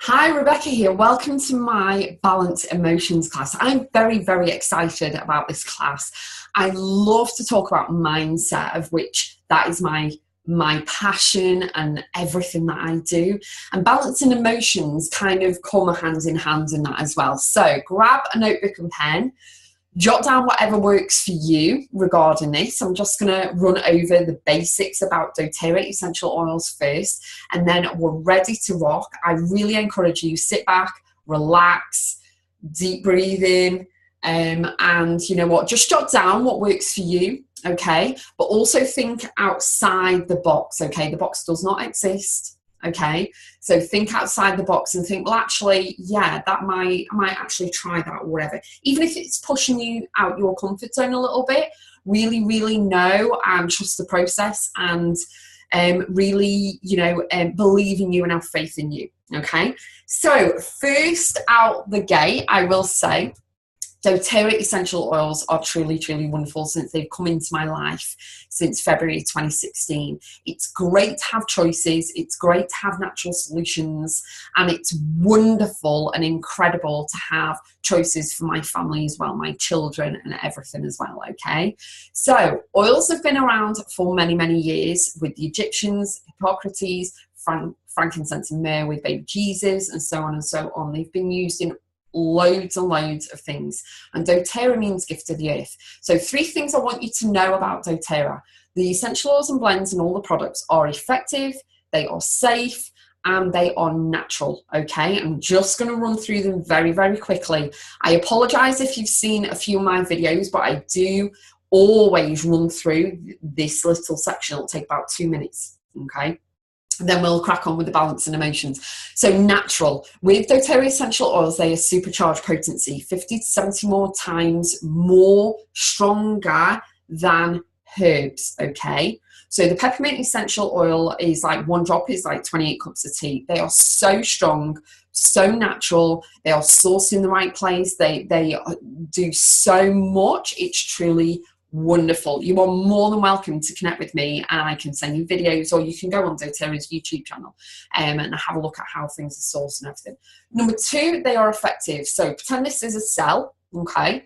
Hi, Rebecca here. Welcome to my Balance Emotions class. I'm very, very excited about this class. I love to talk about mindset, of which that is my passion and everything that I do. And balance and emotions kind of come hand in hand in that as well. So grab a notebook and pen. Jot down whatever works for you regarding this. I'm just going to run over the basics about doTERRA essential oils first, and then we're ready to rock. I really encourage you, sit back, relax, deep breathing, and you know what, just jot down what works for you, okay? But also think outside the box, okay? The box does not exist. Okay, so think outside the box and think, well, actually, yeah, I might actually try that or whatever. Even if it's pushing you out your comfort zone a little bit, really, really know and trust the process and really, believe in you and have faith in you. Okay, so first out the gate, I will say, doTERRA essential oils are truly, truly wonderful since they've come into my life since February 2016. It's great to have choices, it's great to have natural solutions, and it's wonderful and incredible to have choices for my family as well, my children and everything as well, okay? So oils have been around for many, many years with the Egyptians, Hippocrates, frankincense and myrrh with baby Jesus, and so on and so on. They've been used in loads and loads of things, and doTERRA means gift of the earth. So 3 things I want you to know about doTERRA. The essential oils and blends and all the products are effective, they are safe, and they are natural. Okay, I'm just going to run through them very, very quickly. I apologize if you've seen a few of my videos, but I do always run through this little section. It'll take about 2 minutes. Okay, then we'll crack on with the balance and emotions. So natural. With doTERRA essential oils, they are supercharged potency, 50 to 70 more times more stronger than herbs, okay? So the peppermint essential oil is like 1 drop is like 28 cups of tea. They are so strong, so natural. They are sourced in the right place. They do so much. It's truly wonderful. You are more than welcome to connect with me, and I can send you videos, or you can go on doTERRA's YouTube channel and have a look at how things are sourced and everything. Number 2, they are effective. So pretend this is a cell, okay?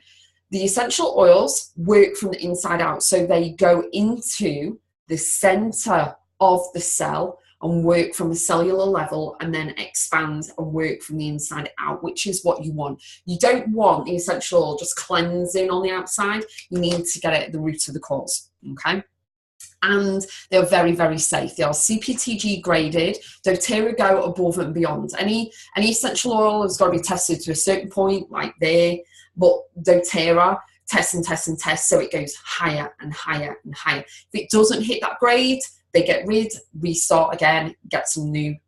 The essential oils work from the inside out, so they go into the center of the cell and work from a cellular level, and then expand and work from the inside out, which is what you want. You don't want the essential oil just cleansing on the outside. You need to get it at the root of the cause, okay? And they're very, very safe. They are CPTG graded. doTERRA go above and beyond. Any essential oil has got to be tested to a certain point, like there, but doTERRA tests and tests and tests, so it goes higher and higher and higher. If it doesn't hit that grade, they get rid, restart again, get some new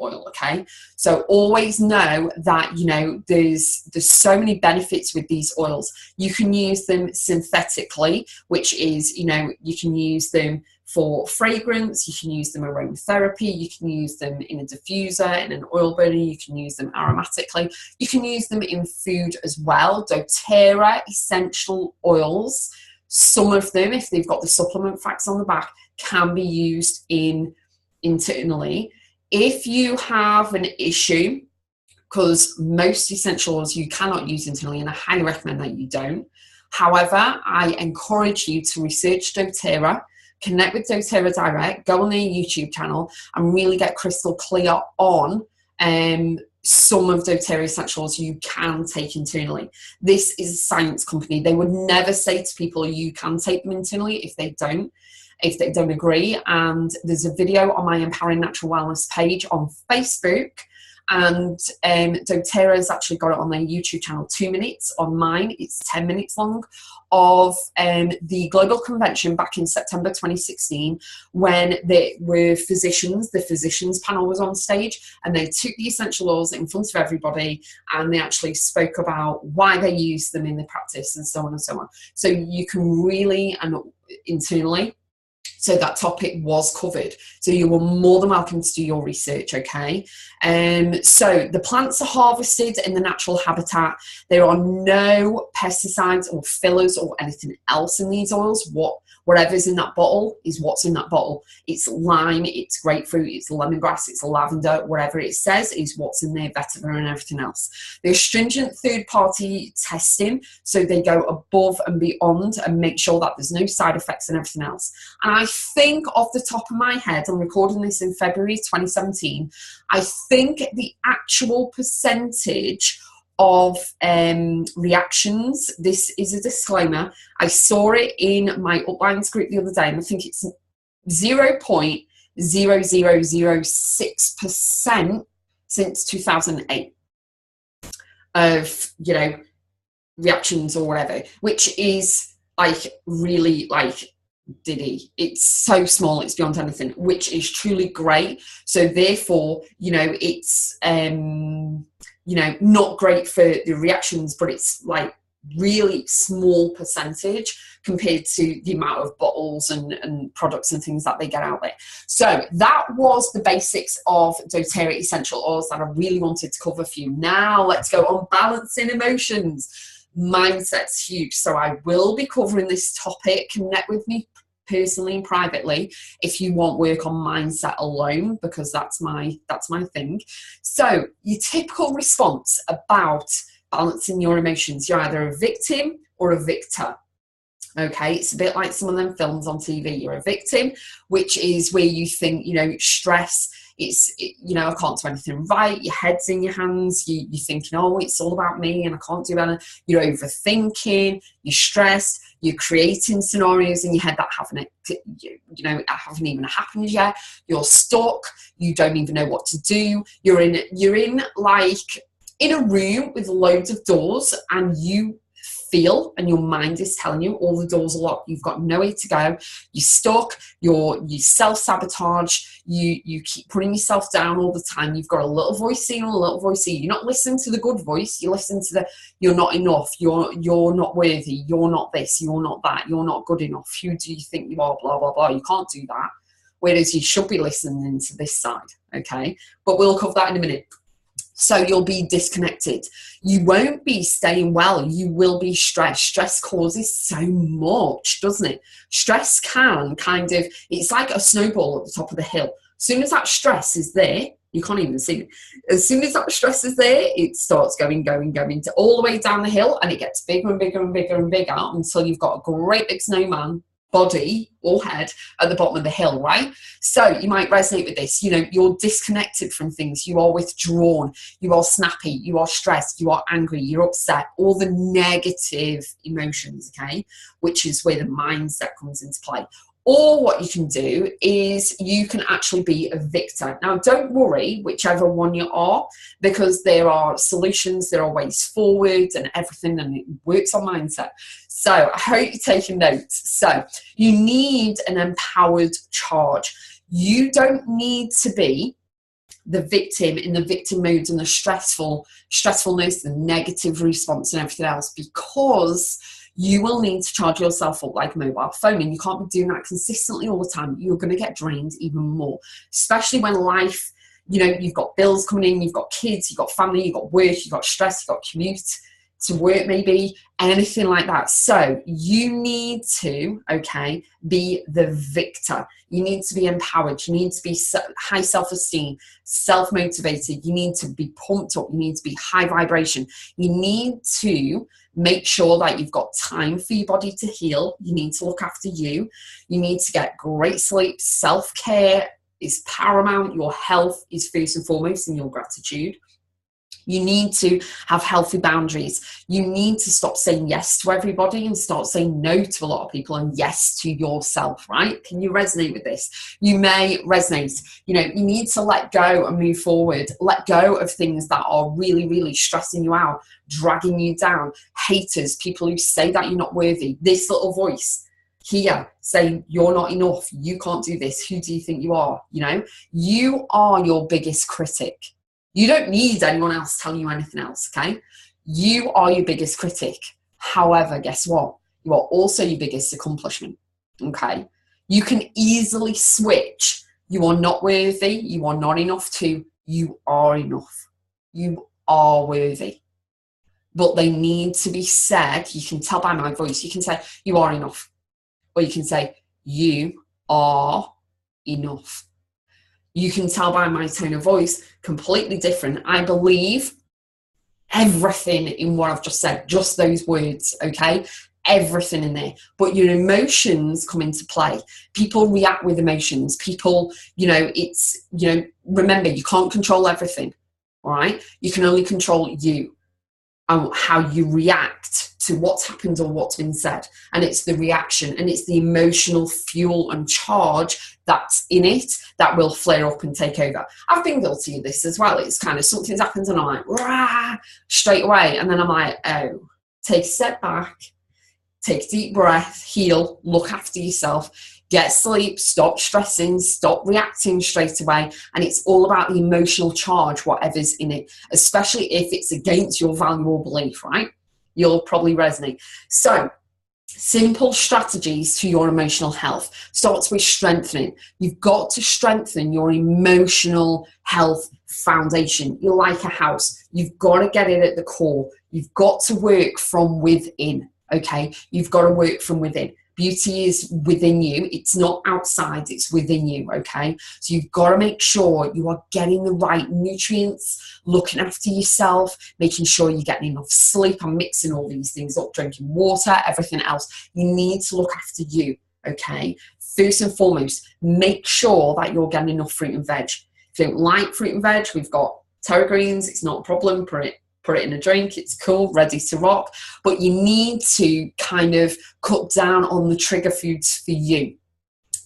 oil, okay? So always know that, you know, there's so many benefits with these oils. You can use them synthetically, which is, you know, you can use them for fragrance, you can use them aromatherapy, you can use them in a diffuser, in an oil burner, you can use them aromatically, you can use them in food as well. doTERRA essential oils, some of them, if they've got the supplement facts on the back, can be used internally. If you have an issue, because most essential oils you cannot use internally, and I highly recommend that you don't. However, I encourage you to research doTERRA, connect with doTERRA direct, go on their YouTube channel and really get crystal clear on some of doTERRA essentials you can take internally. This is a science company. They would never say to people you can take them internally if they don't agree. And there's a video on my Empowering Natural Wellness page on Facebook, and doTERRA has actually got it on their YouTube channel. 2 minutes. On mine it's 10 minutes long, of the global convention back in September 2016, when there were physicians, the physicians panel was on stage, and they took the essential oils in front of everybody, and they actually spoke about why they use them in their practice, and so on and so on. So you can really, and internally, so that topic was covered. So you were more than welcome to do your research, okay? So the plants are harvested in the natural habitat. There are no pesticides or fillers or anything else in these oils Whatever's in that bottle is what's in that bottle. It's lime, it's grapefruit, it's lemongrass, it's lavender, whatever it says is what's in there, vetiver and everything else. There's stringent third-party testing, so they go above and beyond and make sure that there's no side effects and everything else. And I think off the top of my head, I'm recording this in February 2017, I think the actual percentage of reactions, this is a disclaimer, I saw it in my uplines group the other day, and I think it's 0.0006% since 2008 of, you know, reactions or whatever, which is like really like diddy. It's so small, it's beyond anything, which is truly great. So therefore, you know, it's you know, not great for the reactions, but it's like really small percentage compared to the amount of bottles and products and things that they get out there. So that was the basics of doTERRA essential oils that I really wanted to cover for you. Now let's go on balancing emotions. Mindset's huge, so I will be covering this topic. Connect with me personally and privately if you want work on mindset alone, because that's my thing. So your typical response about balancing your emotions, you're either a victim or a victor. Okay, it's a bit like some of them films on TV. You're a victim, which is where you think, you know, stress, you know, I can't do anything right, your head's in your hands, you're thinking, oh, it's all about me and I can't do anything. You're overthinking, you're stressed, you're creating scenarios in your head that haven't even happened yet. You're stuck, you don't even know what to do. You're in like in a room with loads of doors, and you feel, and your mind is telling you all the doors are locked, you've got nowhere to go, you're stuck, you self-sabotage, you keep putting yourself down all the time, you've got a little voice in and a little voice in. You're not listening to the good voice, you listen to the you're not enough, you're not worthy, you're not this, you're not that, you're not good enough, who do you think you are, blah blah blah. You can't do that, whereas you should be listening to this side. Okay, but we'll cover that in a minute. So you'll be disconnected. You won't be staying well. You will be stressed. Stress causes so much, doesn't it? Stress can kind of, it's like a snowball at the top of the hill. As soon as that stress is there, you can't even see it. As soon as that stress is there, it starts going to all the way down the hill, and it gets bigger and bigger and bigger and bigger until you've got a great big snowman body or head at the bottom of the hill, right? So you might resonate with this. You know, you're disconnected from things, you are withdrawn, you are snappy, you are stressed, you are angry, you're upset, all the negative emotions, okay, which is where the mindset comes into play. Or what you can do is you can actually be a victor. Now, don't worry whichever one you are, because there are solutions, there are ways forward and everything, and it works on mindset. So I hope you're taking notes. So you need an empowered charge. You don't need to be the victim in the victim mood and the stressfulness, the negative response and everything else, because you will need to charge yourself up like a mobile phone, and you can't be doing that consistently all the time. You're going to get drained even more, especially when life, you know, you've got bills coming in, you've got kids, you've got family, you've got work, you've got stress, you've got commute to work, maybe anything like that. So you need to, okay, be the victor. You need to be empowered. You need to be high self-esteem, self-motivated. You need to be pumped up. You need to be high vibration. You need to make sure that you've got time for your body to heal. You need to look after you. You need to get great sleep. Self-care is paramount. Your health is first and foremost in your gratitude. You need to have healthy boundaries. You need to stop saying yes to everybody and start saying no to a lot of people and yes to yourself, right? Can you resonate with this? You may resonate. You know, you need to let go and move forward. Let go of things that are really, really stressing you out, dragging you down. Haters, people who say that you're not worthy. This little voice here saying you're not enough, you can't do this, who do you think you are? You know, you are your biggest critic. You don't need anyone else telling you anything else, okay? You are your biggest critic. However, guess what? You are also your biggest accomplishment, okay? You can easily switch. You are not worthy, you are not enough, to you are enough. You are worthy. But they need to be said. You can tell by my voice. You can say, you are enough. Or you can say, You are enough. You can tell by my tone of voice, completely different. I believe everything in what I've just said, just those words, okay? Everything in there. But your emotions come into play. People react with emotions. People, remember, you can't control everything, all right? You can only control you and how you react to what's happened or what's been said. And it's the reaction and it's the emotional fuel and charge that's in it that will flare up and take over. I've been guilty of this as well. It's kind of something's happened and I'm like, rah, straight away. And then I'm like, oh, take a step back, take a deep breath, heal, look after yourself, get sleep, stop stressing, stop reacting straight away. And it's all about the emotional charge, whatever's in it, especially if it's against your value or belief, right? You'll probably resonate. So, simple strategies to your emotional health starts with strengthening. You've got to strengthen your emotional health foundation. You're like a house. You've got to get it at the core. You've got to work from within, okay? You've got to work from within. Beauty is within you. It's not outside, it's within you, okay? So you've got to make sure you are getting the right nutrients, looking after yourself, making sure you're getting enough sleep. I'm mixing all these things up, drinking water, everything else. You need to look after you, okay? First and foremost, make sure that you're getting enough fruit and veg. If you don't like fruit and veg, we've got Terra greens. It's not a problem. Put it in a drink, it's cool, ready to rock. But you need to kind of cut down on the trigger foods for you.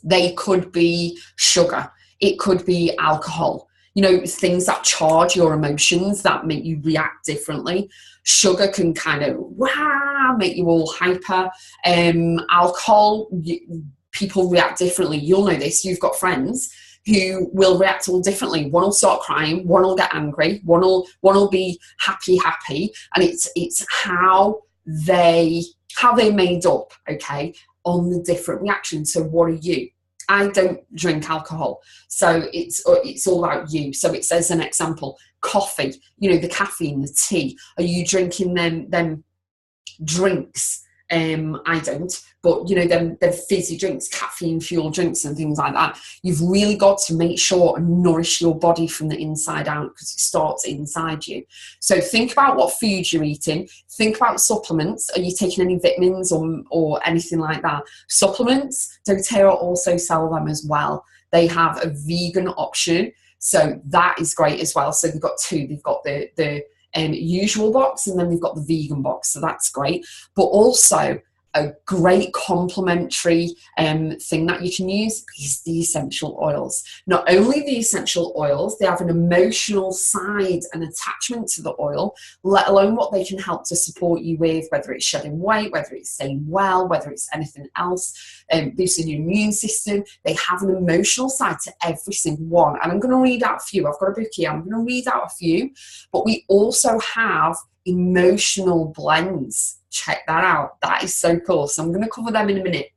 They could be sugar, it could be alcohol, things that charge your emotions, that make you react differently. Sugar can kind of make you all hyper. Alcohol, people react differently. You'll know this, you've got friends who will react all differently. One will start crying, one will get angry, one will be happy, and it's how they made up, okay, on the different reactions. So what are you? I don't drink alcohol, so it's all about you. So it says an example, coffee, the caffeine, the tea. Are you drinking them drinks? I don't, but them fizzy drinks, caffeine fueled drinks and things like that. You've really got to make sure and nourish your body from the inside out, because it starts inside you. So think about what food you're eating. Think about supplements. Are you taking any vitamins or anything like that? Supplements, doTERRA also sell them as well. They have a vegan option, so that is great as well. So they've got two. They've got the usual box, and then we've got the vegan box, so that's great. But also a great complementary thing that you can use is the essential oils. Not only the essential oils, they have an emotional side and attachment to the oil, let alone what they can help to support you with, whether it's shedding weight, whether it's staying well, whether it's anything else, boosting your immune system. They have an emotional side to every single one. And I'm going to read out a few. I've got a book here. I'm going to read out a few. But we also have emotional blends. Check that out. That is so cool. So I'm going to cover them in a minute.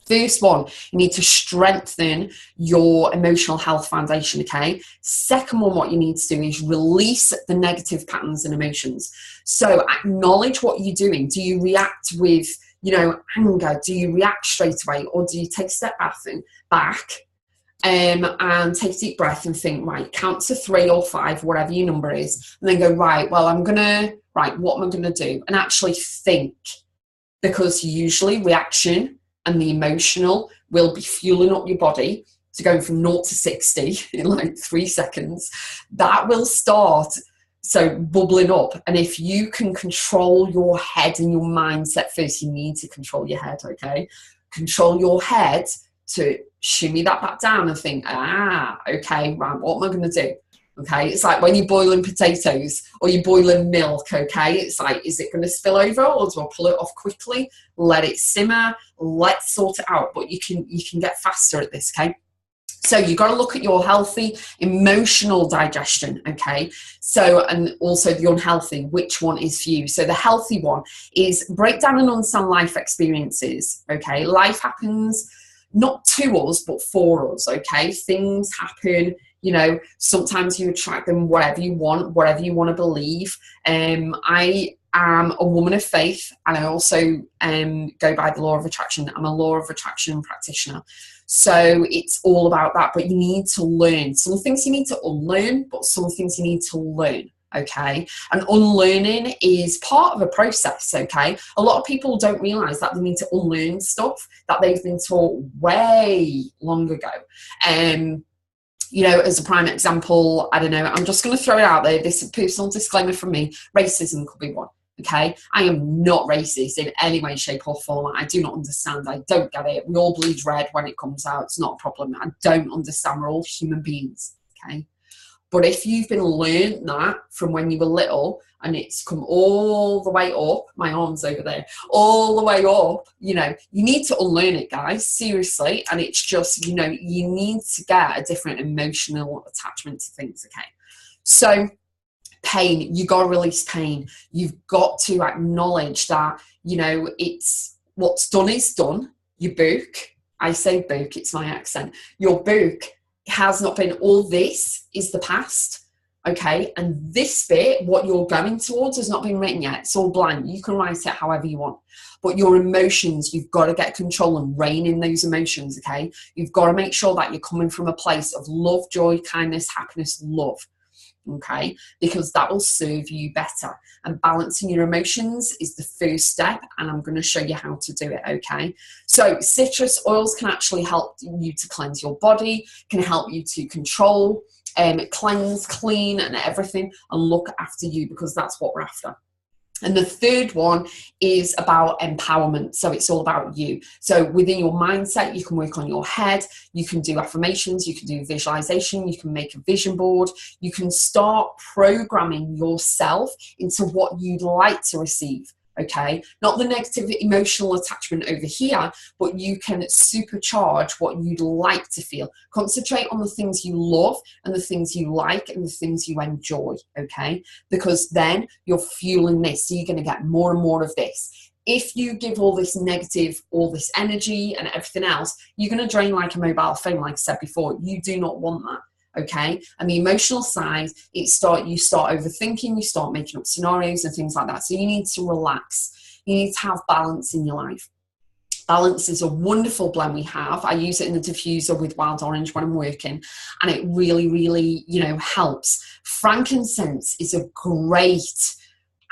First one, you need to strengthen your emotional health foundation, okay? Second one, what you need to do is release the negative patterns and emotions. So acknowledge what you're doing. Do you react with, anger? Do you react straight away? Or do you take a step back and take a deep breath and think, right, count to 3 or 5, whatever your number is, and then go, right, well, what am I going to do? And actually think, because usually reaction and the emotional will be fueling up your body to going from 0 to 60 in like 3 seconds. That will start bubbling up. And if you can control your head and your mindset first, you need to control your head, okay? Control your head to shimmy that back down and think, okay, right, what am I going to do? Okay, it's like when you're boiling potatoes or you're boiling milk, okay? It's like, is it going to spill over, or do I pull it off quickly? Let it simmer, let's sort it out. But you can get faster at this, okay? So you've got to look at your healthy emotional digestion, okay? So, and also the unhealthy, which one is for you? So the healthy one is break down and understand life experiences, okay? Life happens not to us, but for us, okay? Things happen, sometimes you attract them, whatever you want to believe. I am a woman of faith, and I also go by the law of attraction. I'm a law of attraction practitioner. So it's all about that, but you need to learn. Some things you need to unlearn, but some things you need to learn. Okay, and unlearning is part of a process. Okay, a lot of people don't realize that they need to unlearn stuff that they've been taught way long ago. You know, as a prime example, I don't know, I'm just going to throw it out there, this personal disclaimer from me, racism could be one. Okay, I am not racist in any way, shape or form. I do not understand. I don't get it. We all bleed red when it comes out. It's not a problem. I don't understand. We're all human beings. Okay. But if you've been learned that from when you were little, and it's come all the way up, my arm's over there, all the way up, you know, you need to unlearn it, guys, seriously. And it's just, you know, you need to get a different emotional attachment to things, okay? So pain, you got to release pain. You've got to acknowledge that, you know, it's what's done is done. Your book, I say book, it's my accent, your book has not been, all this is the past, okay? And this bit, what you're going towards, has not been written yet. It's all blank. You can write it however you want. But your emotions, you've got to get control and rein in those emotions, okay? You've got to make sure that you're coming from a place of love, joy, kindness, happiness, love. Okay, because that will serve you better. And balancing your emotions is the first step, and I'm going to show you how to do it. Okay, so citrus oils can actually help you to cleanse your body, can help you to control, cleanse, clean, and everything, and look after you, because that's what we're after. And the third one is about empowerment. So it's all about you. So within your mindset, you can work on your head, you can do affirmations, you can do visualization, you can make a vision board, you can start programming yourself into what you'd like to receive. Okay, not the negative emotional attachment over here, but you can supercharge what you'd like to feel. Concentrate on the things you love and the things you like and the things you enjoy, okay? Because then you're fueling this, so you're going to get more and more of this. If you give all this negative, all this energy and everything else, you're going to drain like a mobile phone, like I said before. You do not want that. Okay, and the emotional side, you start overthinking, you start making up scenarios and things like that. So you need to relax. You need to have balance in your life. Balance is a wonderful blend we have. I use it in the diffuser with wild orange when I'm working, and it really, really, you know, helps. Frankincense is a great,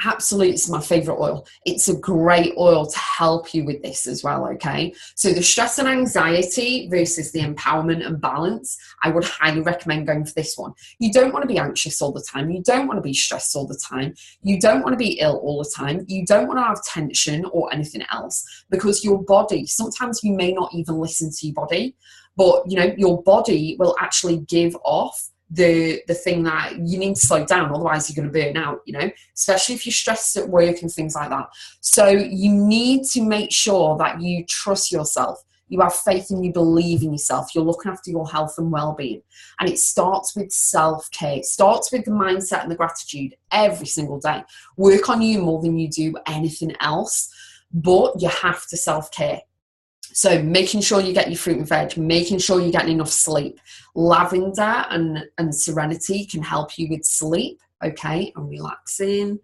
absolutely, it's my favorite oil. It's a great oil to help you with this as well, okay? So the stress and anxiety versus the empowerment and balance, I would highly recommend going for this one. You don't want to be anxious all the time. You don't want to be stressed all the time. You don't want to be ill all the time. You don't want to have tension or anything else, because your body, sometimes you may not even listen to your body, but, you know, your body will actually give off the thing that you need to slow down, otherwise you're going to burn out, you know, especially if you're stressed at work and things like that. So you need to make sure that you trust yourself, you have faith and you believe in yourself, you're looking after your health and well-being. And it starts with self-care. It starts with the mindset and the gratitude every single day. Work on you more than you do anything else, but you have to self-care. So making sure you get your fruit and veg, making sure you're getting enough sleep. Lavender and serenity can help you with sleep, okay, and relaxing.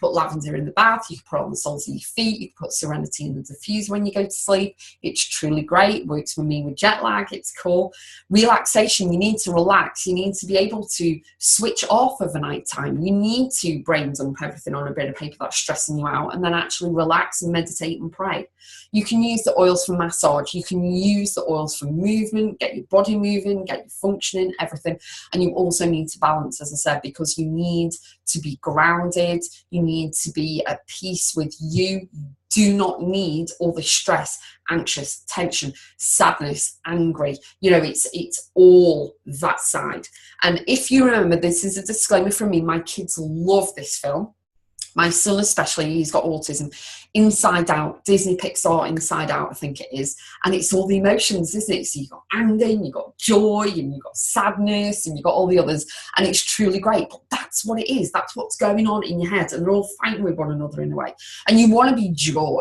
Put lavender in the bath, you can put it on the soles of your feet, you can put serenity in the diffuser when you go to sleep. It's truly great, works for me with jet lag, it's cool. Relaxation, you need to relax, you need to be able to switch off of a night time. You need to brain dump everything on a bit of paper that's stressing you out, and then actually relax and meditate and pray. You can use the oils for massage, you can use the oils for movement, get your body moving, get you functioning, everything. And you also need to balance, as I said, because you need to be grounded, you need to be at peace with you. You do not need all the stress, anxious, tension, sadness, angry. You know, it's all that side. And if you remember, this is a disclaimer from me, my kids love this film. My son especially, he's got autism. Inside Out, Disney Pixar Inside Out, I think it is. And it's all the emotions, isn't it? So you've got anger, and you've got joy, and you've got sadness, and you've got all the others. And it's truly great. But that's what it is. That's what's going on in your head. And they're all fighting with one another in a way. And you want to be joyful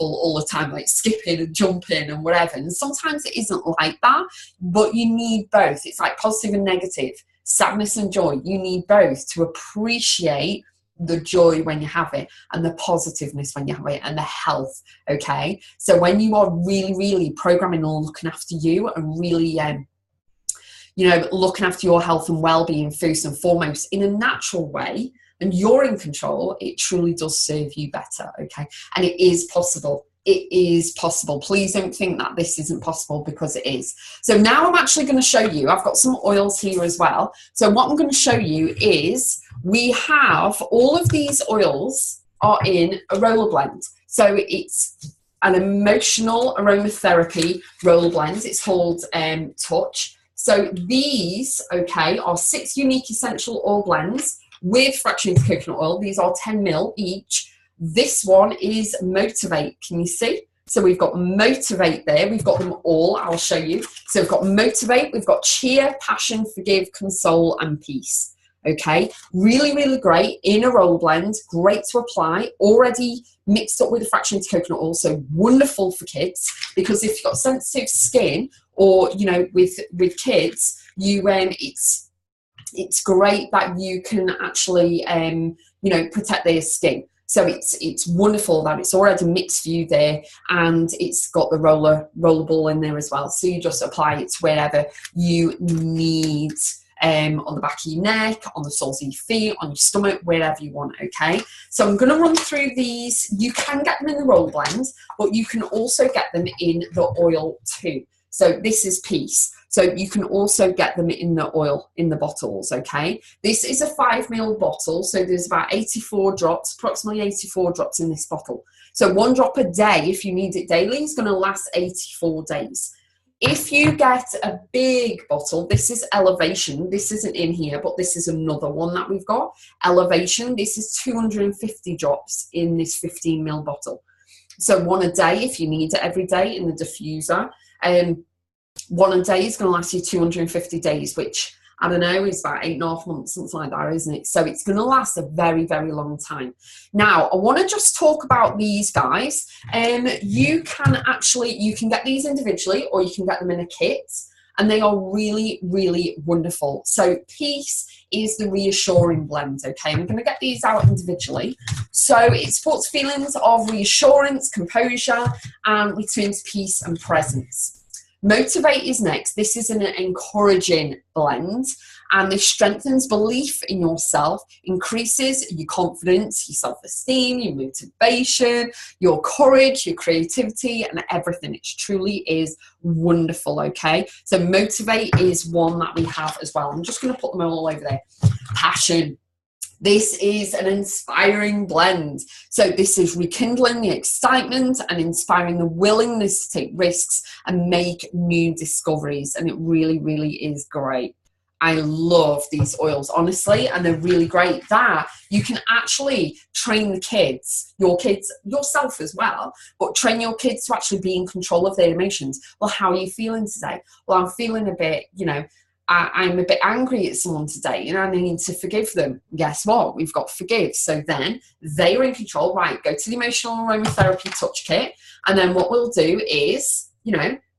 all the time, like skipping and jumping and whatever. And sometimes it isn't like that, but you need both. It's like positive and negative, sadness and joy. You need both to appreciate the joy when you have it, and the positiveness when you have it, and the health. Okay, so when you are really programming and looking after you, and really looking after your health and well-being first and foremost in a natural way, and you're in control, it truly does serve you better. Okay, and it is possible. It is possible. Please don't think that this isn't possible, because it is. So now I'm actually going to show you, I've got some oils here as well. So what I'm going to show you is, we have all of these oils are in a roller blend. So it's an Emotional Aromatherapy roller blend. It's called Touch. So these, okay, are 6 unique essential oil blends with fractionated coconut oil. These are 10 ml each. This one is Motivate. Can you see? So we've got Motivate there. We've got them all. I'll show you. So we've got Motivate. We've got Cheer, Passion, Forgive, Console, and Peace. Okay, really great in a roll blend. Great to apply. Already mixed up with the fractionated coconut oil. So wonderful for kids, because if you've got sensitive skin, or with kids, it's great that you can actually protect their skin. So it's wonderful that it's already mixed for you there, and it's got the roller ball in there as well. So you just apply it to wherever you need, on the back of your neck, on the soles of your feet, on your stomach, wherever you want. Okay, so I'm going to run through these. You can get them in the roll blend, but you can also get them in the oil too. So this is Peace. So you can also get them in the oil, in the bottles, okay? This is a 5 ml bottle, so there's about 84 drops, approximately 84 drops in this bottle. So 1 drop a day, if you need it daily, is going to last 84 days. If you get a big bottle, this is Elevation. This isn't in here, but this is another one that we've got. Elevation, this is 250 drops in this 15 ml bottle. So 1 a day if you need it every day in the diffuser. 1 a day is going to last you 250 days, which I don't know, is about 8.5 months, something like that, isn't it? So it's going to last a very long time. Now, I want to just talk about these guys. You can get these individually, or you can get them in a kit, and they are really wonderful. So Peace is the reassuring blend. Okay, I'm going to get these out individually. So it supports feelings of reassurance, composure, and returns peace and presence. Motivate is next. This is an encouraging blend, and this strengthens belief in yourself, increases your confidence, your self-esteem, your motivation, your courage, your creativity, and everything. It truly is wonderful. Okay, so Motivate is one that we have as well. I'm just going to put them all over there. Passion. This is an inspiring blend. So this is rekindling the excitement and inspiring the willingness to take risks and make new discoveries. And it really is great. I love these oils, honestly, and they're really great that you can actually train the kids, your kids, yourself as well, but train your kids to actually be in control of their emotions. Well, how are you feeling today? Well, I'm feeling a bit, I'm a bit angry at someone today, and I need to forgive them. Guess what? We've got Forgive. So then they are in control. Right, go to the Emotional Aromatherapy Touch Kit, and then what we'll do is,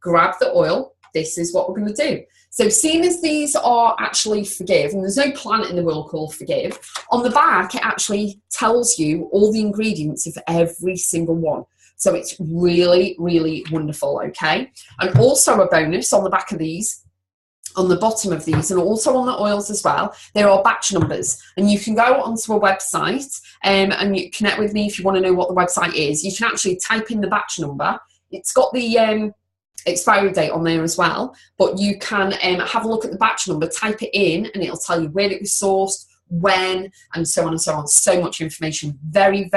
grab the oil. This is what we're going to do. So seeing as these are actually Forgive, and there's no plant in the world called Forgive, on the back it actually tells you all the ingredients of every single one. So it's really wonderful, okay? And also a bonus on the back of these, on the bottom of these, and also on the oils as well, there are batch numbers, and you can go onto a website and you connect with me if you want to know what the website is. You can actually type in the batch number. It's got the expiry date on there as well, but you can have a look at the batch number, type it in, and it'll tell you where it was sourced, when, and so on and so on. So much information. Very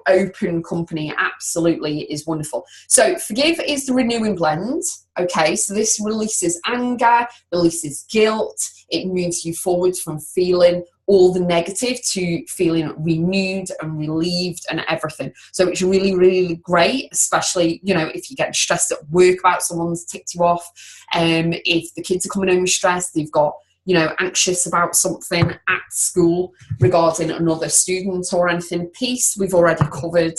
open company. Absolutely is wonderful. So Forgive is the renewing blend. Okay, so this releases anger, releases guilt. It moves you forward from feeling all the negative to feeling renewed and relieved and everything. So it's really great, especially, if you're getting stressed at work about someone's ticked you off. If the kids are coming home stressed, they've got, anxious about something at school regarding another student or anything. Peace, we've already covered.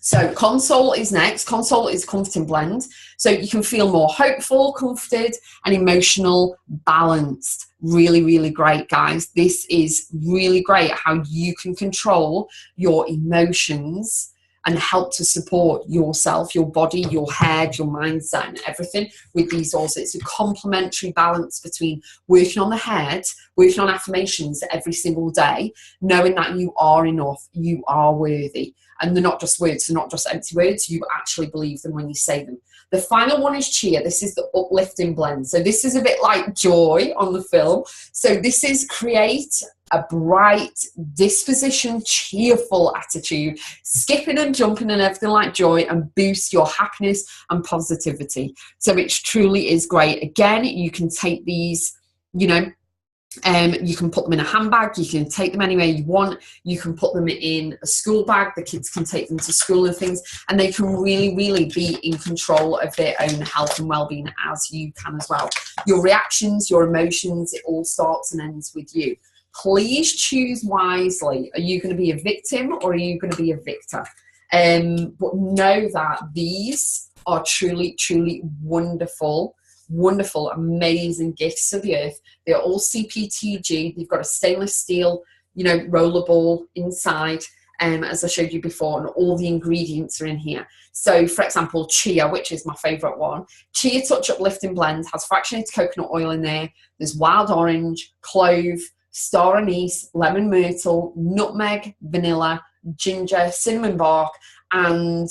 So console is next. Console is comforting blend. So you can feel more hopeful, comforted, and emotional balanced. Really, really great, guys. This is really great how you can control your emotions and help to support yourself, your body, your head, your mindset, and everything with these oils. It's a complementary balance between working on the head, working on affirmations every single day, knowing that you are enough, you are worthy. And they're not just words, they're not just empty words, you actually believe them when you say them. The final one is cheer. This is the uplifting blend. So this is a bit like Joy on the film. So this is create a bright disposition, cheerful attitude, skipping and jumping and everything like Joy, and boost your happiness and positivity. So it truly is great. Again, you can take these, you know, you can put them in a handbag, you can take them anywhere you want, you can put them in a school bag, the kids can take them to school and things, and they can really, really be in control of their own health and well-being, as you can as well. Your reactions, your emotions, it all starts and ends with you. Please choose wisely. Are you going to be a victim or are you going to be a victor? But know that these are truly, truly wonderful, wonderful, amazing gifts to the earth. They're all CPTG. They've got a stainless steel, you know, roller ball inside, as I showed you before, and all the ingredients are in here. So, for example, chia, which is my favourite one. Chia Touch Uplifting Blend has fractionated coconut oil in there. There's wild orange, clove, star anise, lemon myrtle, nutmeg, vanilla, ginger, cinnamon bark, and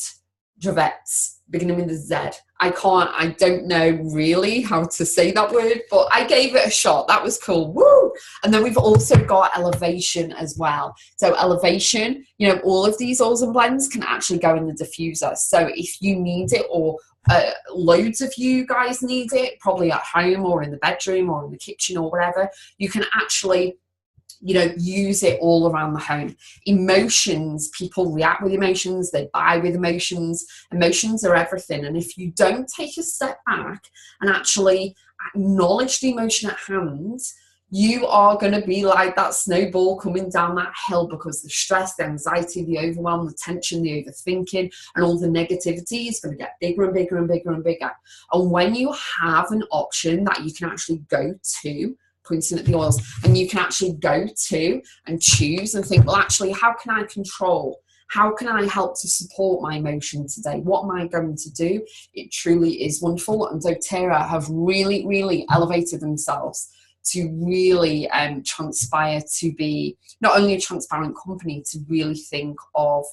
Dravets, beginning with a Z. I don't know really how to say that word, but I gave it a shot. That was cool. Woo! And then we've also got elevation as well. So elevation, you know, all of these oils and blends can actually go in the diffuser. So if you need it, or loads of you guys need it, probably at home or in the bedroom or in the kitchen or wherever, you can actually, you know, use it all around the home. Emotions, people react with emotions, they buy with emotions. Emotions are everything. And if you don't take a step back and actually acknowledge the emotion at hand, you are going to be like that snowball coming down that hill, because the stress, the anxiety, the overwhelm, the tension, the overthinking, and all the negativity is going to get bigger and bigger and bigger and bigger. And when you have an option that you can actually go to, pointing at the oils, and you can actually go to and choose and think, well, actually, how can I control? How can I help to support my emotion today? What am I going to do? It truly is wonderful. And doTERRA have really, really elevated themselves to really transpire to be not only a transparent company, to really think of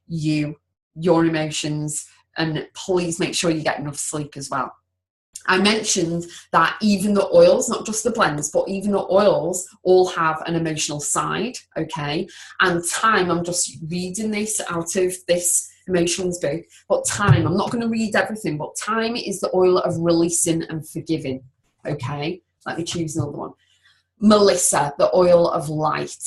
you, your emotions, and please make sure you get enough sleep as well. I mentioned that even the oils, not just the blends, but even the oils all have an emotional side, okay? And time, I'm just reading this out of this emotions book, but time, I'm not going to read everything, but time is the oil of releasing and forgiving, okay? Let me choose another one. Melissa, the oil of light.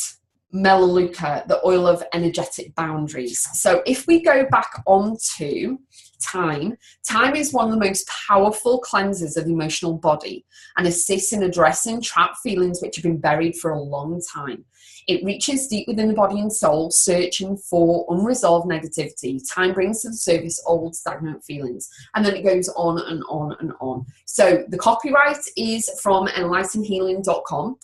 Melaleuca, the oil of energetic boundaries. So if we go back onto time, time is one of the most powerful cleansers of the emotional body and assists in addressing trapped feelings which have been buried for a long time. It reaches deep within the body and soul, searching for unresolved negativity. Time brings to the surface old stagnant feelings. And then it goes on and on and on. So the copyright is from enlightenhealing.com.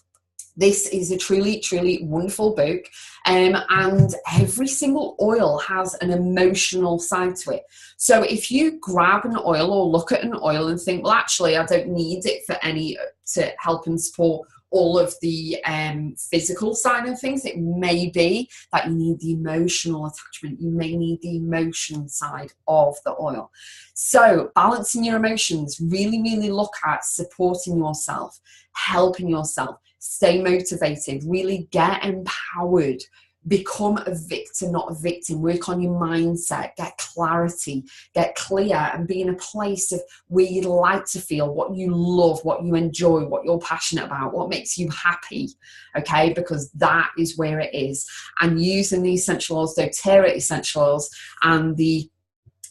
This is a truly, truly wonderful book, and every single oil has an emotional side to it. So if you grab an oil or look at an oil and think, well, actually, I don't need it for any to help and support all of the physical side of things, it may be that you need the emotional attachment. You may need the emotion side of the oil. So balancing your emotions, really, really look at supporting yourself, helping yourself, stay motivated, really get empowered, become a victor, not a victim, work on your mindset, get clarity, get clear, and be in a place of where you'd like to feel, what you love, what you enjoy, what you're passionate about, what makes you happy, okay, because that is where it is. And using the essential oils, doTERRA essential oils, and the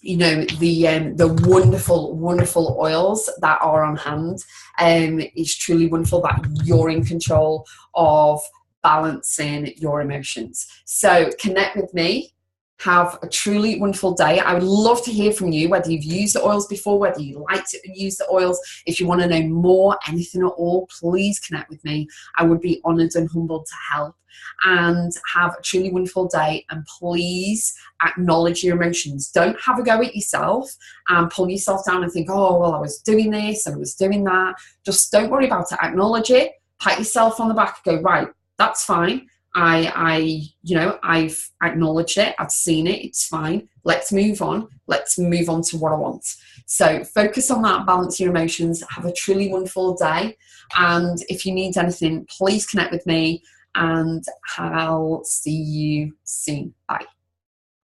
wonderful, wonderful oils that are on hand, it's truly wonderful that you're in control of balancing your emotions. So connect with me Have a truly wonderful day. I would love to hear from you, whether you've used the oils before, whether you like to use the oils. If you want to know more, anything at all, please connect with me. I would be honoured and humbled to help. And have a truly wonderful day. And please acknowledge your emotions. Don't have a go at yourself and pull yourself down and think, oh, well, I was doing this and I was doing that. Just don't worry about it. Acknowledge it. Pat yourself on the back and go, right, that's fine. I've acknowledged it. I've seen it. It's fine. Let's move on. Let's move on to what I want. So focus on that. Balance your emotions. Have a truly wonderful day. And if you need anything, please connect with me and I'll see you soon. Bye.